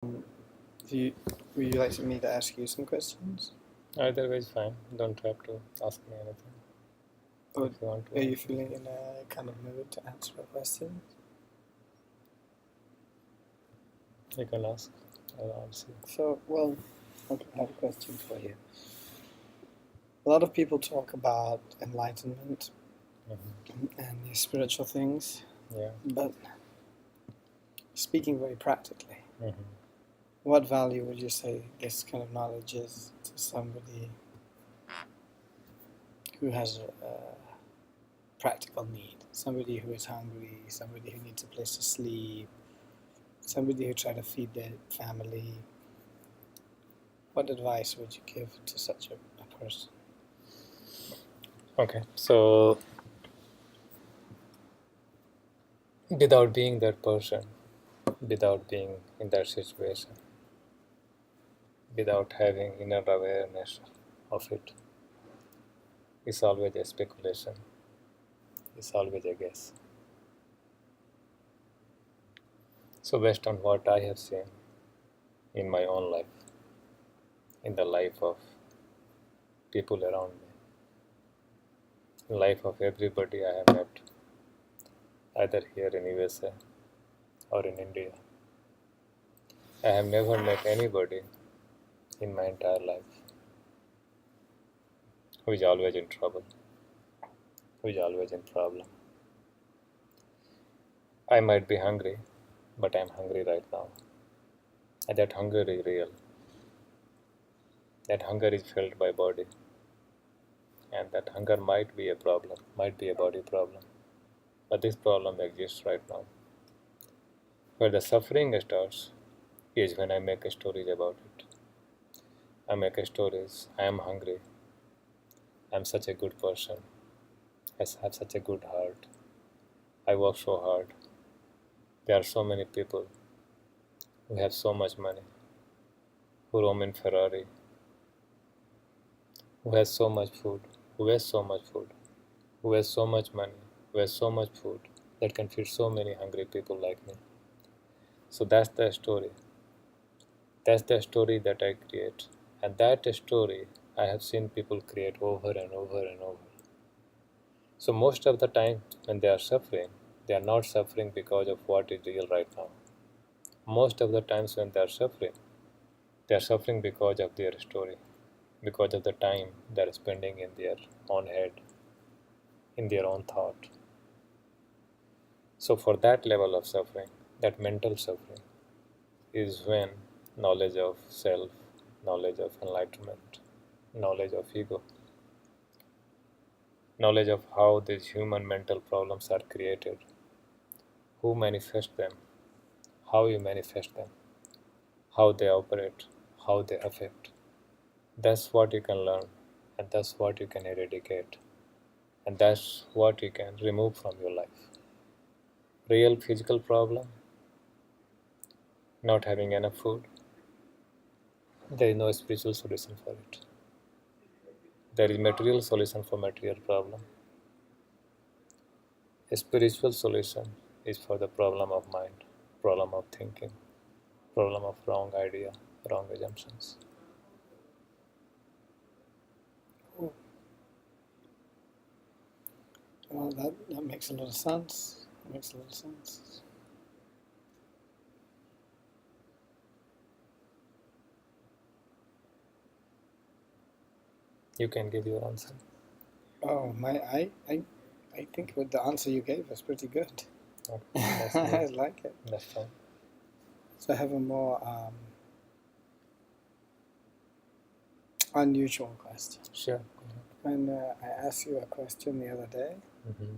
Do you, would you like me to ask you some questions? Either way is fine. Don't have to ask me anything. Or If you want to are you ask. feeling in a kind of mood to answer a question? You can ask. I'll answer. So, well, okay, I have a question for you. A lot of people talk about enlightenment and these spiritual things, Yeah. but speaking very practically, Mm-hmm. what value would you say this kind of knowledge is to somebody who has a practical need? Somebody who is hungry, somebody who needs a place to sleep, somebody who tries to feed their family. What advice would you give to such a person? Okay. So, without being that person, without being in that situation, without having inner awareness of it, it's always a speculation. It's always a guess. So, based on what I have seen in my own life, in the life of people around me, in life of everybody I have met, either here in USA or in India, I have never met anybody in my entire life who is always in trouble, who is always in problem. I might be hungry, but I'm hungry right now. And that hunger is real. That hunger is felt by body. And that hunger might be a problem, might be a body problem. But this problem exists right now. Where the suffering starts is when I make stories about it. I make stories, I am hungry, I'm such a good person, I have such a good heart, I work so hard. There are so many people who have so much money, who roam in Ferrari, who has so much food, who has so much food, who has so much money, who has so much food that can feed so many hungry people like me. So that's the story. That's the story that I create. And that story I have seen people create over and over and over. So most of the time when they are suffering, they are not suffering because of what is real right now. Most of the times when they are suffering because of their story, because of the time they are spending in their own head, in their own thought. So for that level of suffering, that mental suffering, is when knowledge of self, knowledge of enlightenment, knowledge of ego, knowledge of how these human mental problems are created, who manifest them, how you manifest them, how they operate, how they affect. That's what you can learn, and that's what you can eradicate, and that's what you can remove from your life. Real physical problem, not having enough food, there is no spiritual solution for it. There is material solution for material problem. A spiritual solution is for the problem of mind, problem of thinking, problem of wrong idea, wrong assumptions. Oh, well, that makes a lot of sense. That makes a lot of sense. You can give your answer. Oh, I think what the answer you gave was pretty good. Okay, that's I good. like it. That's fine. So I have a more unusual question. Sure. When I asked you a question the other day, Mm-hmm.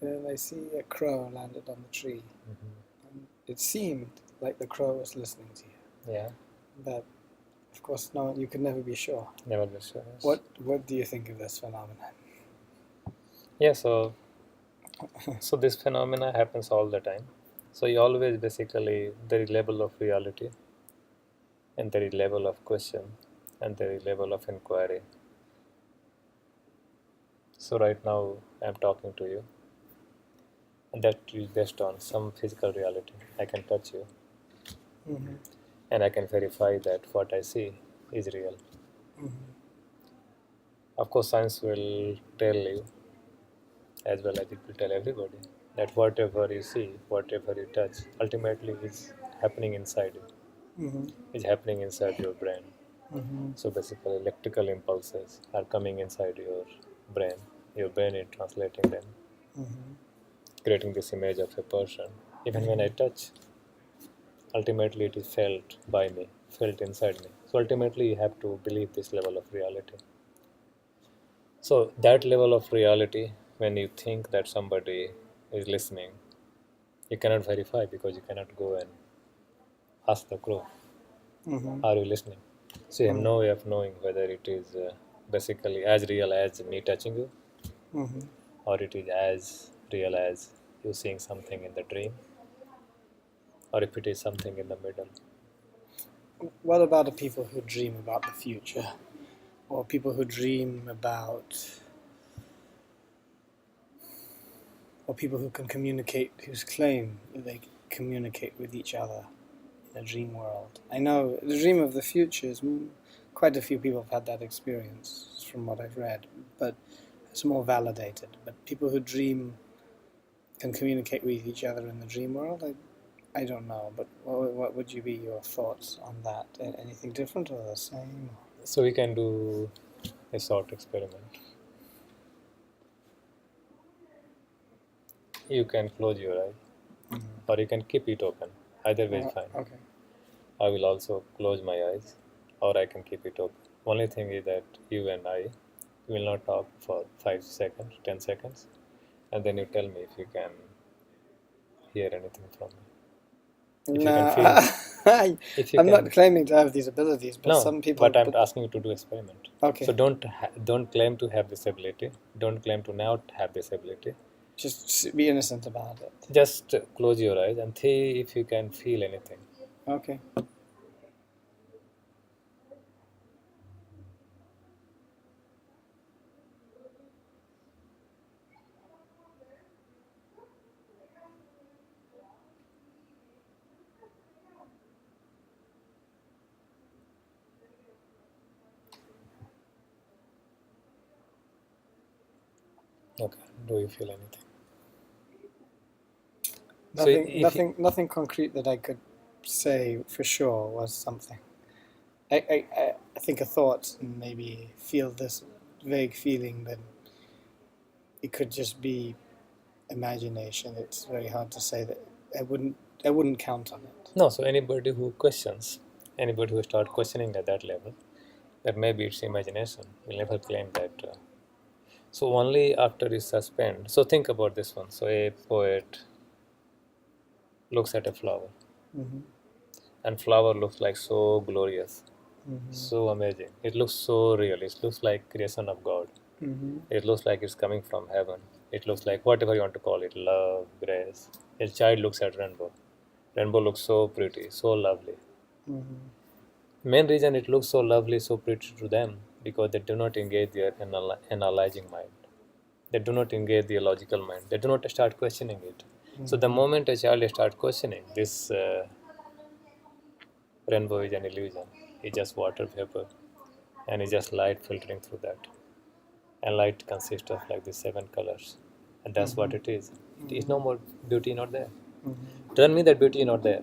then I see a crow landed on the tree. Mm-hmm. And it seemed like the crow was listening to you. Yeah, But of course, no, you can never be sure. never be sure. Yes. What do you think of this phenomenon? Yeah, so this phenomena happens all the time. So you always basically there is level of reality and there is level of question and there is level of inquiry. So right now I'm talking to you and that is based on some physical reality. I can touch you. Mm-hmm. and I can verify that what I see is real. Mm-hmm. Of course, science will tell you, as well as it will tell everybody, that whatever you see, whatever you touch, ultimately is happening inside you, Mm-hmm. is happening inside your brain. Mm-hmm. So basically, electrical impulses are coming inside your brain. Your brain is translating them, Mm-hmm. creating this image of a person. Even when I Mm-hmm. touch, ultimately it is felt by me, felt inside me. So ultimately, you have to believe this level of reality. So that level of reality, when you think that somebody is listening, you cannot verify because you cannot go and ask the crow, Mm-hmm. are you listening? So you have Mm-hmm. no way of knowing whether it is basically as real as me touching you, Mm-hmm. or it is as real as you seeing something in the dream, or if it is something in the middle. What about the people who dream about the future, or people who dream about, or people who can communicate, whose claim that they communicate with each other in a dream world? I know the dream of the future is quite a few people have had that experience from what I've read, but it's more validated. But people who dream can communicate with each other in the dream world. I don't know, but what would you be your thoughts on that? Anything different or the same? So we can do a short experiment. You can close your eye, or you can keep it open. Either way is fine. Okay. I will also close my eyes, or I can keep it open. Only thing is that you and I will not talk for 5 seconds, 10 seconds, and then you tell me if you can hear anything from me. If you can No, feel, if you I'm not can, claiming to have these abilities, but no, some people. but I'm But asking you to do experiment. So okay, don't claim to have this ability. Don't claim to not have this ability. just be innocent about it. Just close your eyes and see if you can feel anything. Okay. Okay. Do you feel anything? So Nothing, if you, nothing, nothing concrete that I could say for sure was something. I think a thought and maybe feel this vague feeling, but it could just be imagination. It's very hard to say that. I wouldn't. I wouldn't count on it. no, so anybody who questions, anybody who start questioning at that level, that maybe it's imagination, will never claim that. So only after you suspend. So think about this one. So a poet looks at a flower, Mm-hmm. and flower looks like so glorious, Mm-hmm. so amazing. It looks so real. It looks like creation of God. Mm-hmm. It looks like it's coming from heaven. It looks like whatever you want to call it, love, grace. A child looks at rainbow. Rainbow looks so pretty, so lovely. Mm-hmm. Main reason it looks so lovely, so pretty to them, because they do not engage their analyzing mind. They do not engage their logical mind. They do not start questioning it. So the Mm-hmm. moment a child starts questioning this rainbow is an illusion, it's just water vapor, and it's just light filtering through that. And light consists of like these 7 colors, and that's what Mm-hmm. it is. It is no more beauty not there. Mm-hmm. Doesn't mean that beauty is not there.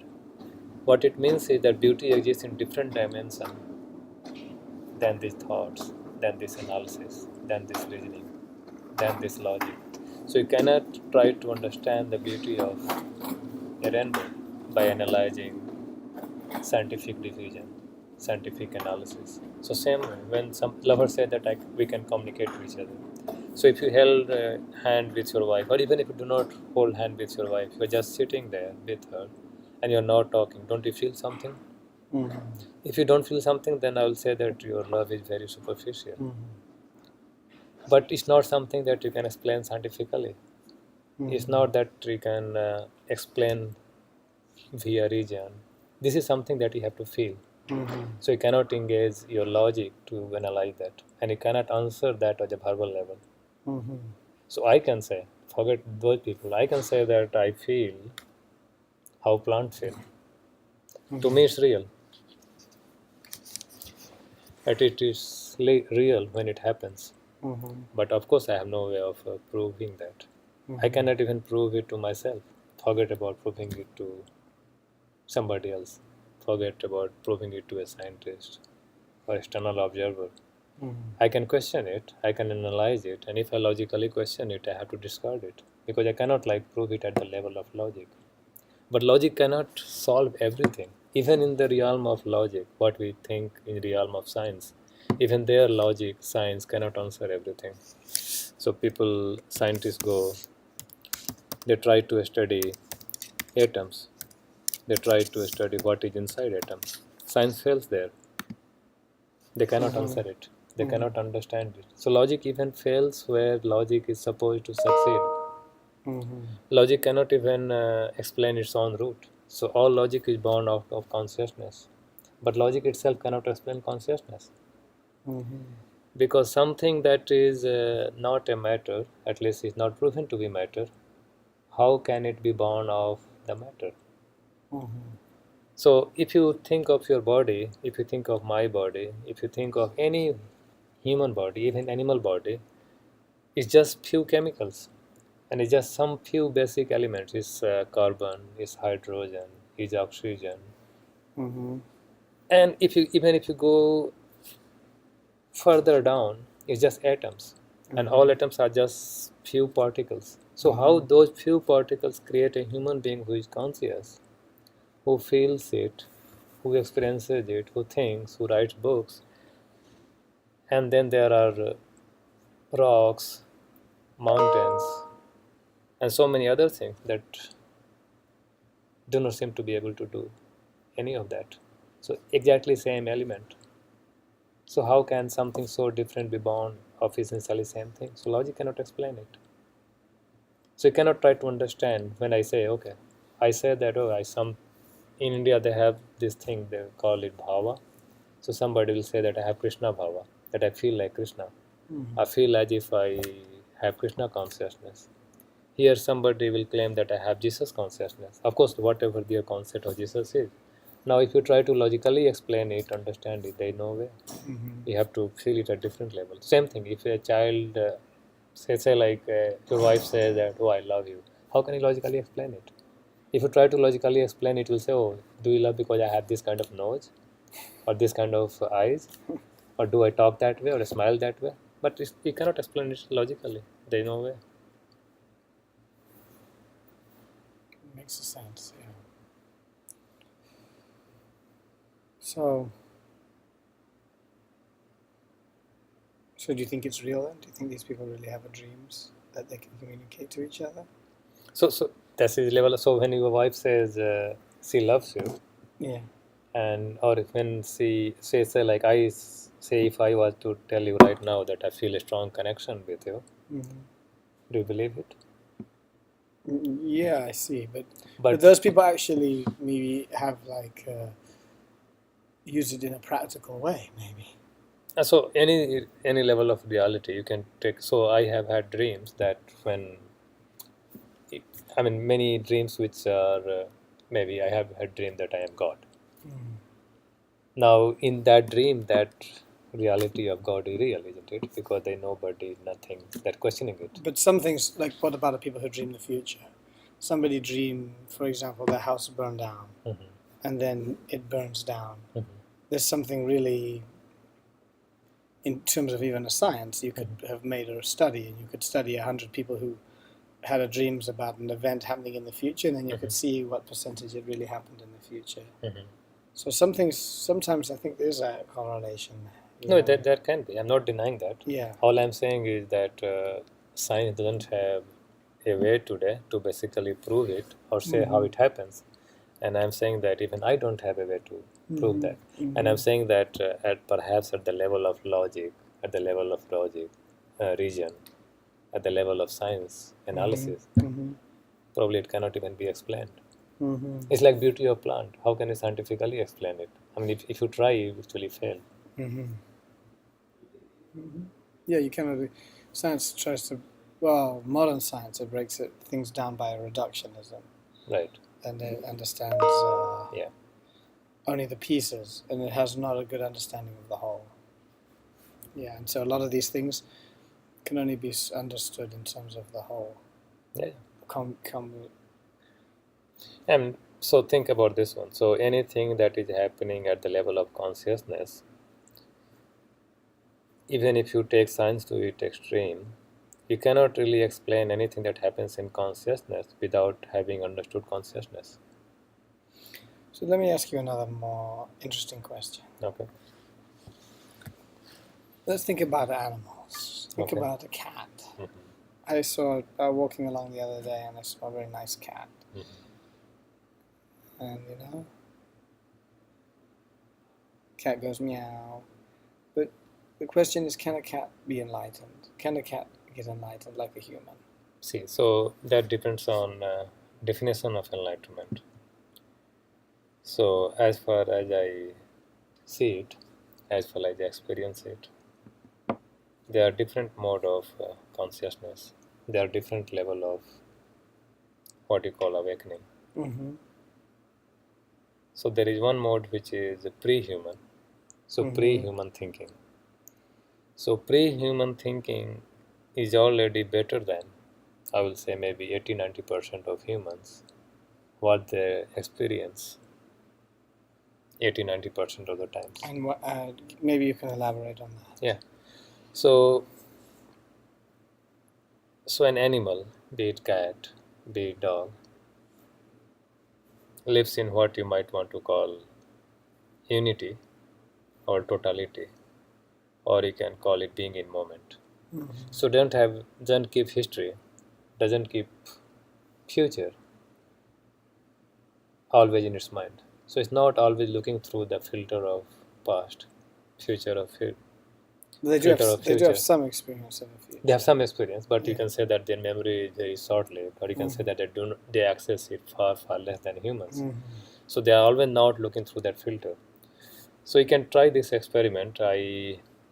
What it means is that beauty exists in different dimensions than these thoughts, than this analysis, than this reasoning, than this logic. So you cannot try to understand the beauty of a rainbow by analyzing scientific diffusion, scientific analysis. So same way, when some lovers say that we can communicate to each other. So if you held a hand with your wife, or even if you do not hold hand with your wife, you're just sitting there with her, and you're not talking. Don't you feel something? Mm-hmm. If you don't feel something, then I will say that your love is very superficial. Mm-hmm. But it's not something that you can explain scientifically. It's Mm-hmm. not that you can explain via region. This is something that you have to feel. Mm-hmm. So you cannot engage your logic to analyze that, and you cannot answer that at a verbal level. Mm-hmm. So I can say, forget those people. I can say that I feel how plants feel. To me, it's real. But it is real when it happens. But of course, I have no way of proving that. I cannot even prove it to myself. Forget about proving it to somebody else. Forget about proving it to a scientist or external observer. I can question it, I can analyze it, and if I logically question it, I have to discard it because I cannot prove it at the level of logic. But logic cannot solve everything. Even in the realm of logic, what we think in the realm of science, even their logic, science cannot answer everything. So scientists go, they try to study atoms. They try to study what is inside atoms. Science fails there. They cannot answer it. They cannot understand it. So logic even fails where logic is supposed to succeed. Logic cannot even explain its own root. So all logic is born out of consciousness. But logic itself cannot explain consciousness. Because something that is not a matter, at least is not proven to be matter, how can it be born of the matter? So if you think of your body, if you think of my body, if you think of any human body, even animal body, it's just few chemicals. And it's just some few basic elements. It's carbon, it's hydrogen, it's oxygen. And even if you go further down, it's just atoms. And all atoms are just few particles. So how those few particles create a human being who is conscious, who feels it, who experiences it, who thinks, who writes books. And then there are rocks, mountains, and so many other things that do not seem to be able to do any of that. So exactly same element. So how can something so different be born of essentially same thing? So logic cannot explain it. So you cannot try to understand when I say, okay, I say that, in India they have this thing, they call it bhava. So somebody will say that I have Krishna bhava, that I feel like Krishna. I feel as if I have Krishna consciousness. Here somebody will claim that I have Jesus consciousness. Of course, whatever their concept of Jesus is. Now, if you try to logically explain it, understand it, there is no way. You have to feel it at different levels. Same thing, if a child, your wife says that, oh, I love you, how can you logically explain it? If you try to logically explain it, will say, oh, do you love because I have this kind of nose or this kind of eyes? Or do I talk that way or smile that way? But you cannot explain it logically. There is no way. Makes sense, yeah. So do you think it's real then? Do you think these people really have dreams that they can communicate to each other? So that's his level. So when your wife says she loves you, Yeah. and or when she says like I say, if I was to tell you right now that I feel a strong connection with you, do you believe it? Yeah, I see. But those people actually maybe have use it in a practical way, maybe. So any level of reality you can take. So I have had dreams that many dreams which are maybe I have had dream that I am God. Now in that dream, that reality of God is real, isn't it? Because there is nobody, nothing that questioning it. But some things, like what about the people who dream the future? Somebody dream, for example, their house burned down, and then it burns down. There's something really, in terms of even a science, you could have made a study, and you could study 100 people who had a dreams about an event happening in the future, and then you could see what percentage it really happened in the future. So sometimes I think there's a correlation. No, there can be. I'm not denying that. Yeah. All I'm saying is that science doesn't have a way today to basically prove it or say how it happens. And I'm saying that even I don't have a way to prove that. And I'm saying that perhaps at the level of logic, region, at the level of science analysis, probably it cannot even be explained. It's like beauty of plant. How can you scientifically explain it? I mean, if you try, you actually fail. Yeah, you cannot. Science tries to, modern science, it breaks things down by reductionism. Right. And it understands. Yeah. only the pieces, and it has not a good understanding of the whole. Yeah, and so a lot of these things can only be understood in terms of the whole. Yeah. And so think about this one. So anything that is happening at the level of consciousness, even if you take science to its extreme, you cannot really explain anything that happens in consciousness without having understood consciousness. So let me ask you another more interesting question. Okay. Let's think about animals. Think Okay. about a cat. Mm-hmm. I saw walking along the other day, and I saw a very nice cat. Mm-hmm. And cat goes meow. But the question is, can a cat be enlightened? Can a cat get enlightened like a human? See, so that depends on definition of enlightenment. So as far as I see it, as far as I experience it, there are different mode of consciousness. There are different level of what you call awakening. Mm-hmm. So there is one mode which is pre-human. So Mm-hmm. pre-human thinking. So pre-human thinking is already better than, I will say, maybe 80-90% of humans, what they experience 80-90% of the times. And maybe you can elaborate on that. Yeah. So an animal, be it cat, be it dog, lives in what you might want to call unity or totality, or you can call it being in moment. Mm-hmm. So doesn't keep history, doesn't keep future always in its mind. So it's not always looking through the filter of past, future of future. They do have some experience of the future. They have some experience, but you can say that their memory is very short-lived, or you can say that they access it far less than humans. Mm-hmm. So they are always not looking through that filter. So you can try this experiment.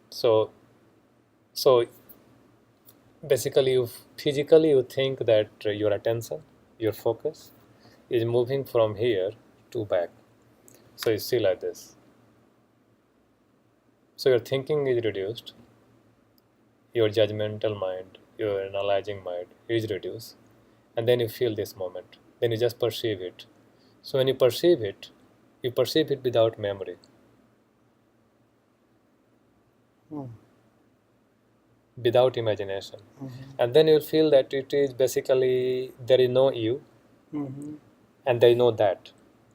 So basically, you think that your attention, your focus, is moving from here to back. So you see like this. So your thinking is reduced. Your judgmental mind, your analyzing mind is reduced, and then you feel this moment. Then you just perceive it. So when you perceive it without memory. Without imagination. Mm-hmm. And then you'll feel that it is basically, there is no you, and there is no that.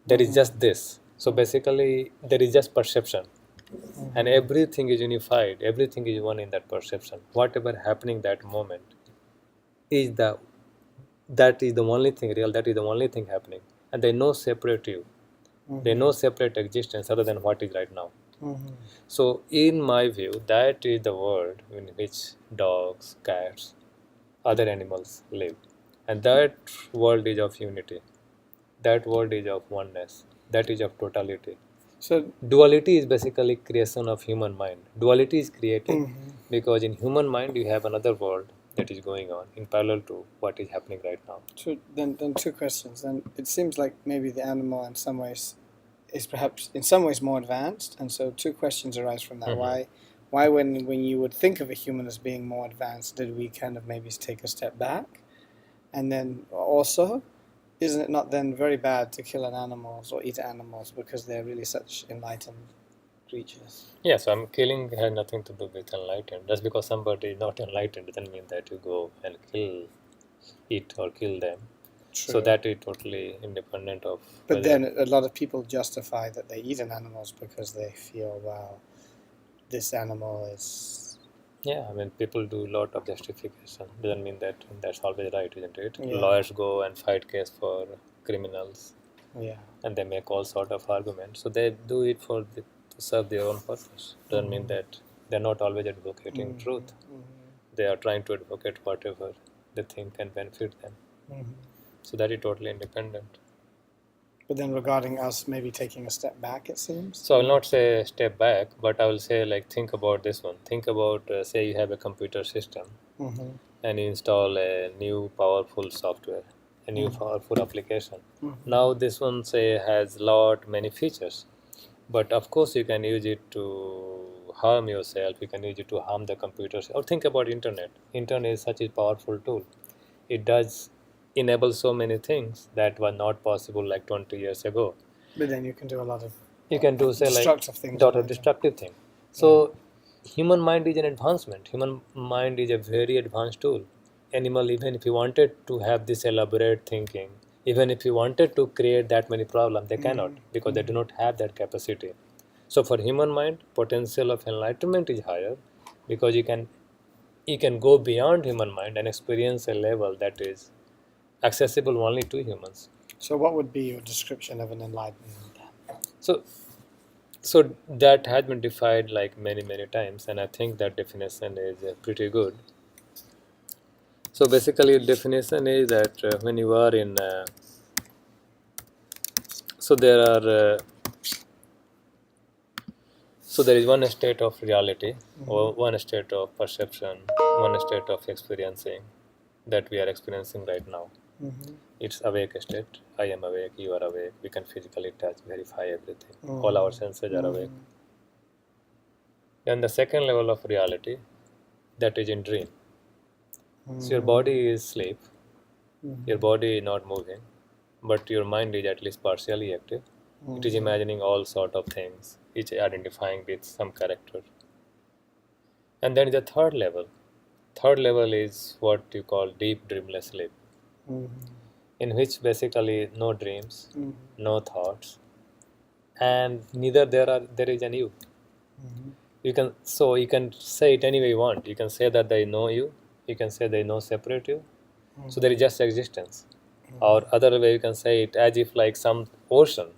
There is just this. So basically, there is just perception. And everything is unified, everything is one in that perception. Whatever happening that moment is that is the only thing real, that is the only thing happening. And there is no separate you. There is no separate existence other than what is right now. So in my view, that is the world in which dogs, cats, other animals live. And that world is of unity. That world is of oneness. That is of totality. So duality is basically creation of human mind. Duality is created because in human mind you have another world that is going on in parallel to what is happening right now. So then two questions. Then it seems like maybe the animal in some ways is perhaps in some ways more advanced, and so two questions arise from that. Why when you would think of a human as being more advanced, did we kind of maybe take a step back? And then also, isn't it not then very bad to kill animals or eat animals because they're really such enlightened creatures? Yes, killing has nothing to do with enlightened. Just because somebody is not enlightened doesn't mean that you go and eat or kill them. True. So that is totally independent of... But then a lot of people justify that they eat animals because they feel, well, this animal is... Yeah, I mean, people do a lot of justification. Doesn't mean that that's always right, isn't it? Yeah. Lawyers go and fight case for criminals. Yeah. And they make all sort of arguments. So they do it to serve their own purpose. Doesn't mean that they're not always advocating truth. They are trying to advocate whatever they think can benefit them. So that is totally independent. But then regarding us maybe taking a step back, it seems? So I will not say step back, but I will say, like, think about this one. Think about, say you have a computer system and you install a new powerful software, a new powerful application. Now this one, say, has many features. But of course, you can use it to harm yourself. You can use it to harm the computers. Or think about internet. Internet is such a powerful tool. It does enable so many things that were not possible like 20 years ago. But then you can do a lot of You can do say like destructive things. lot of destructive thing. So human mind is an advancement. Human mind is a very advanced tool. Animal, even if you wanted to have this elaborate thinking, even if you wanted to create that many problems, they cannot because they do not have that capacity. So for human mind, potential of enlightenment is higher because you can go beyond human mind and experience a level that is accessible only to humans. So what would be your description of an enlightenment? So so that has been defined like many times, and I think that definition is pretty good. So basically, definition is that when you are in so there are so there is one state of reality or one state of perception, one state of experiencing that we are experiencing right now. It's awake state. I am awake, you are awake. We can physically touch, verify everything. All our senses are awake. Then the second level of reality, that is in dream. So your body is asleep, your body is not moving, but your mind is at least partially active. It is imagining all sort of things, each identifying with some character. And then the third level. Third level is what you call deep dreamless sleep, in which basically no dreams, no thoughts, and neither there is an you. You can say it any way you want. You can say that there is no you. You can say there is no separate you. So there is just existence. Or other way you can say it as if like some ocean.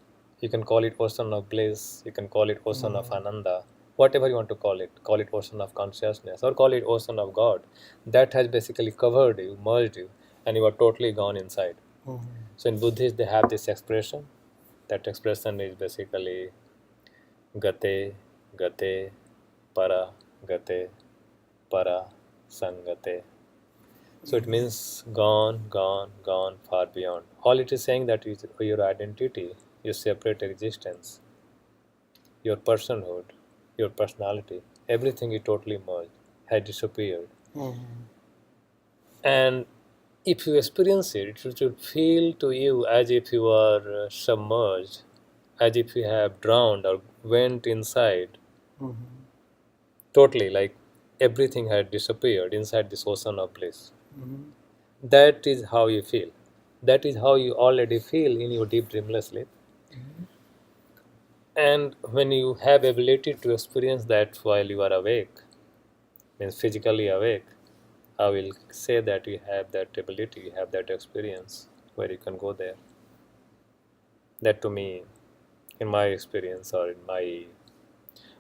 You can call it ocean of bliss. You can call it ocean of ananda. Whatever you want to call it. Call it ocean of consciousness or call it ocean of God. That has basically covered you, merged you, and you are totally gone inside. So in Buddhist they have this expression. That expression is basically gate, gate, para, gate, para, sangate. So it means gone, gone, gone, far beyond. All it is saying that is your identity, your separate existence, your personhood, your personality, everything is totally merged, has disappeared. And if you experience it, it will feel to you as if you are submerged, as if you have drowned or went inside. Totally, like everything had disappeared inside this ocean of bliss. That is how you feel. That is how you already feel in your deep dreamless sleep. And when you have ability to experience that while you are awake, means physically awake, I will say that you have that ability, you have that experience where you can go there. That to me, in my experience or in my,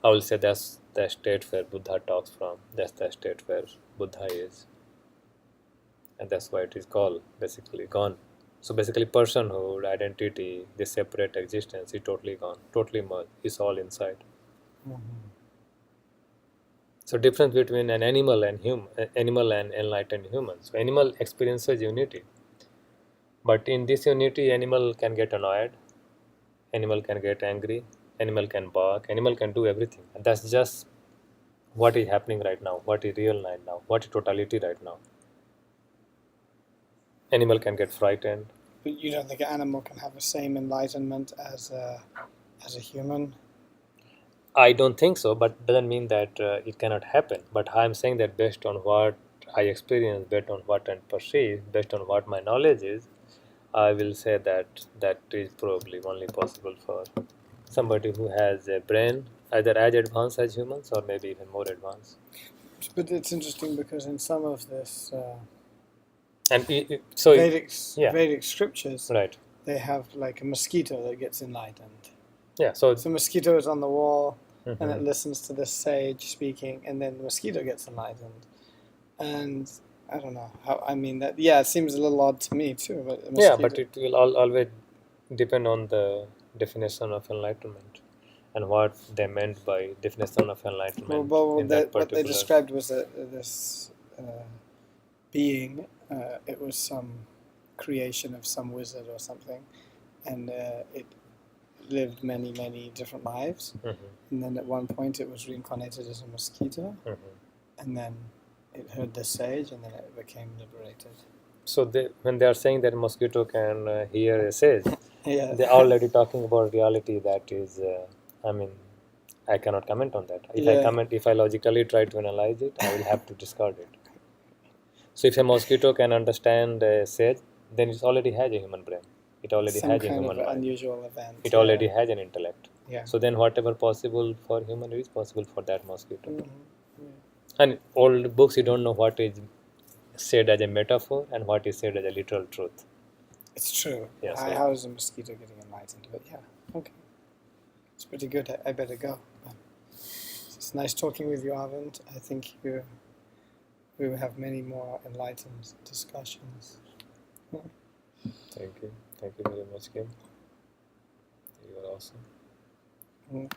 I will say that's the state where Buddha talks from. That's the state where Buddha is. And that's why it is called basically gone. So basically personhood, identity, this separate existence is totally gone, totally merged. It's all inside. So difference between an animal and animal and enlightened human. So animal experiences unity. But in this unity, animal can get annoyed, animal can get angry, animal can bark, animal can do everything. And that's just what is happening right now, what is real right now, what is totality right now. Animal can get frightened. But you don't think an animal can have the same enlightenment as a human? I don't think so, but doesn't mean that it cannot happen. But I'm saying that based on what I experience, based on what I perceive, based on what my knowledge is, I will say that that is probably only possible for somebody who has a brain either as advanced as humans or maybe even more advanced. But it's interesting because in some of this And so Vedic scriptures, right, they have like a mosquito that gets enlightened. yeah. So the mosquito is on the wall, and it listens to this sage speaking, and then the mosquito gets enlightened. And I don't know how. I mean that. Yeah, it seems a little odd to me too. But yeah, but it will always depend on the definition of enlightenment and what they meant by definition of enlightenment. What they described was this being. It was some creation of some wizard or something, and it lived many, many different lives. And then at one point it was reincarnated as a mosquito. And then it heard the sage, and then it became liberated. So when they are saying that mosquito can hear a sage, Yeah. they're already talking about reality that is, I cannot comment on that. If I logically try to analyze it, I will have to discard it. So if a mosquito can understand a sage, then it already has a human brain. It already Some has a kind human of mind. unusual event. It already has an intellect. Yeah. So then whatever possible for human is possible for that mosquito. Yeah. And all the books, you don't know what is said as a metaphor and what is said as a literal truth. It's true. Yes, How is a mosquito getting enlightened? But yeah, okay. It's pretty good. I better go. It's nice talking with you, Arvind. I think we will have many more enlightened discussions. Thank you. Thank you very much, Kim. You are awesome.